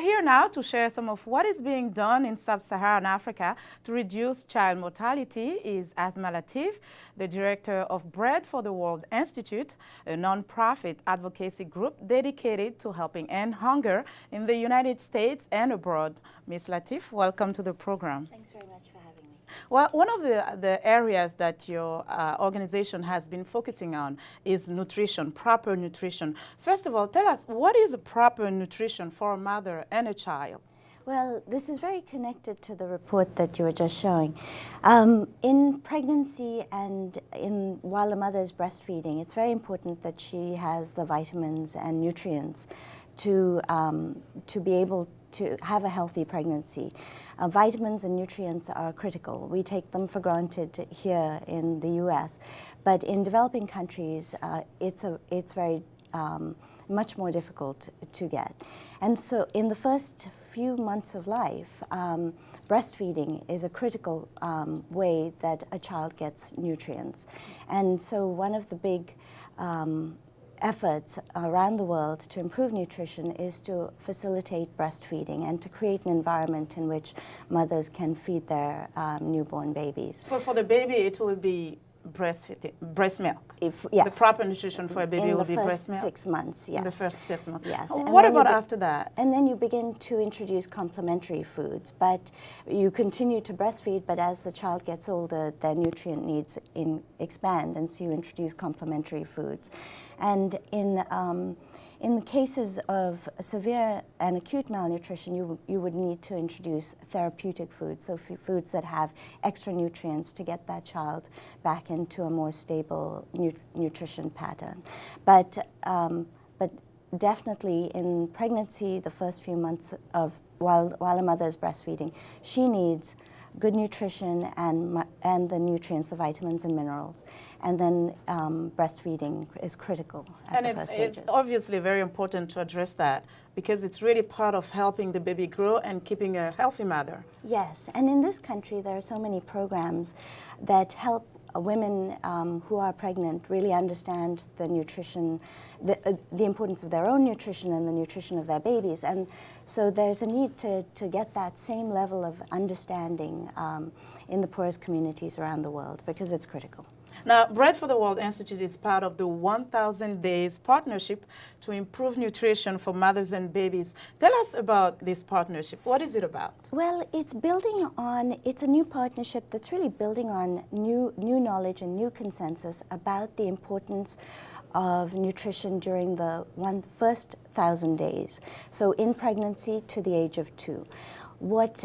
here now to share some of what is being done in sub-Saharan Africa to reduce child mortality is Asma Lateef, the director of Bread for the World Institute, a non-profit advocacy group dedicated to helping end hunger in the United States and abroad. Ms. Lateef, welcome to the program. Thanks very much for having me. Well, one of the areas that your organization has been focusing on is nutrition, proper nutrition. First of all, tell us, what is proper nutrition for a mother and a child? Well, this is very connected to the report that you were just showing. In pregnancy and while a mother is breastfeeding, it's very important that she has the vitamins and nutrients to be able to have a healthy pregnancy. Vitamins and nutrients are critical. We take them for granted here in the US, but in developing countries, it's very much more difficult to get. And so in the first few months of life, breastfeeding is a critical way that a child gets nutrients. And so one of the big efforts around the world to improve nutrition is to facilitate breastfeeding and to create an environment in which mothers can feed their newborn babies. So for the baby, it will be breast milk? Yes. The proper nutrition for a baby will be breast milk? In the first 6 months, yes. In the first 6 months. Yes. What about after that? And then you begin to introduce complementary foods, but you continue to breastfeed, but as the child gets older, their nutrient needs expand, and so you introduce complementary foods. And in the cases of severe and acute malnutrition, you would need to introduce therapeutic foods, so foods that have extra nutrients to get that child back into a more stable nutrition pattern. But definitely in pregnancy, the first few months of while a mother is breastfeeding, she needs good nutrition and the nutrients, the vitamins and minerals. And then breastfeeding is critical at the first stages. It's obviously very important to address that because it's really part of helping the baby grow and keeping a healthy mother. Yes, and in this country there are so many programs that help women who are pregnant really understand the nutrition, the importance of their own nutrition and the nutrition of their babies. And so there's a need to get that same level of understanding in the poorest communities around the world because it's critical. Now, Bread for the World Institute is part of the 1,000 Days Partnership to improve nutrition for mothers and babies. Tell us about this partnership. What is it about? Well, it's a new partnership that's really building on new knowledge and new consensus about the importance of nutrition during the first 1,000 days. So in pregnancy to the age of 2. What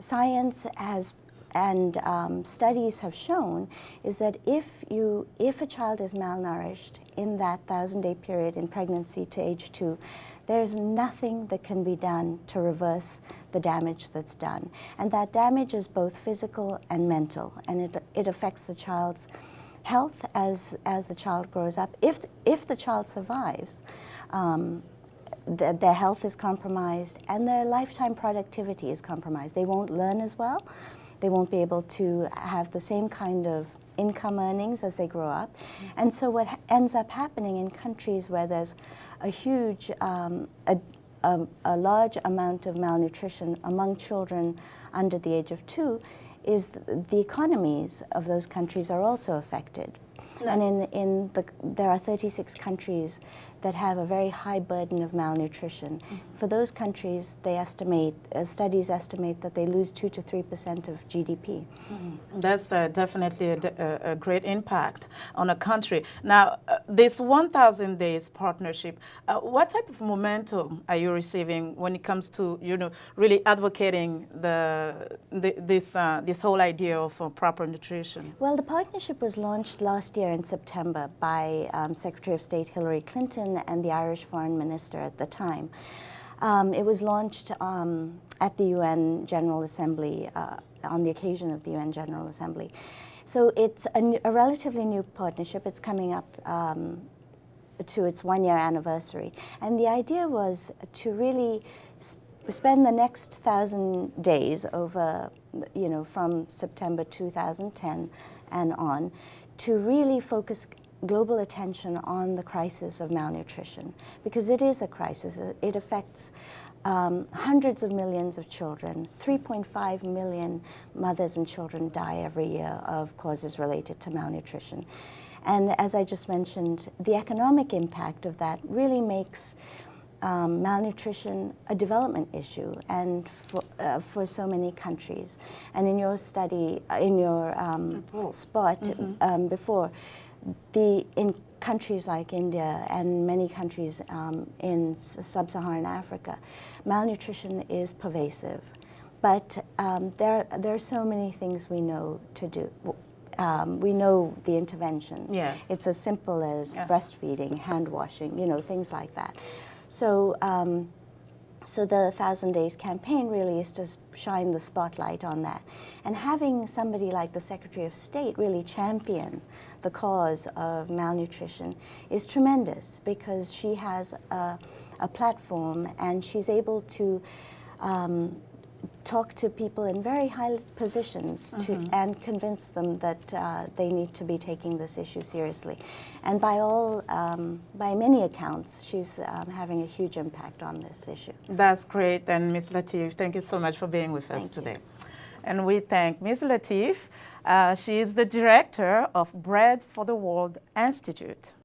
science has and studies have shown is that if a child is malnourished in that 1,000-day period in pregnancy to age 2, there's nothing that can be done to reverse the damage that's done. And that damage is both physical and mental, and it affects the child's health as the child grows up. If the child survives, their health is compromised and their lifetime productivity is compromised. They won't learn as well. They won't be able to have the same kind of income earnings as they grow up. And so what ends up happening in countries where there's a huge, a large amount of malnutrition among children under the age of 2 is the economies of those countries are also affected. No. And there are 36 countries that have a very high burden of malnutrition. Mm-hmm. For those countries, studies estimate that they lose 2 to 3% of GDP. Mm-hmm. That's definitely a great impact on a country. Now, this 1,000 Days Partnership, what type of momentum are you receiving when it comes to, really advocating this whole idea of proper nutrition? Well, the partnership was launched last year in September by Secretary of State Hillary Clinton and the Irish Foreign Minister at the time. It was launched at the UN General Assembly on the occasion of the UN General Assembly. So it's a relatively new partnership. It's coming up to its 1-year anniversary. And the idea was to really spend the next 1,000 days over, from September 2010 and on, to really focus global attention on the crisis of malnutrition, because it is a crisis. It affects hundreds of millions of children, 3.5 million mothers and children die every year of causes related to malnutrition. And as I just mentioned, the economic impact of that really makes malnutrition a development issue, and for so many countries. And in your study, in your spot before, in countries like India and many countries in sub-Saharan Africa, malnutrition is pervasive. But there are so many things we know to do. We know the intervention. Yes. It's as simple as breastfeeding, hand washing, things like that. So, so the 1,000 Days campaign really is to shine the spotlight on that. And having somebody like the Secretary of State really champion the cause of malnutrition is tremendous, because she has a platform and she's able to talk to people in very high positions and convince them that they need to be taking this issue seriously. And by many accounts, she's having a huge impact on this issue. That's great. And Ms. Lateef, thank you so much for being with us today. And we thank Ms. Lateef. She is the director of Bread for the World Institute.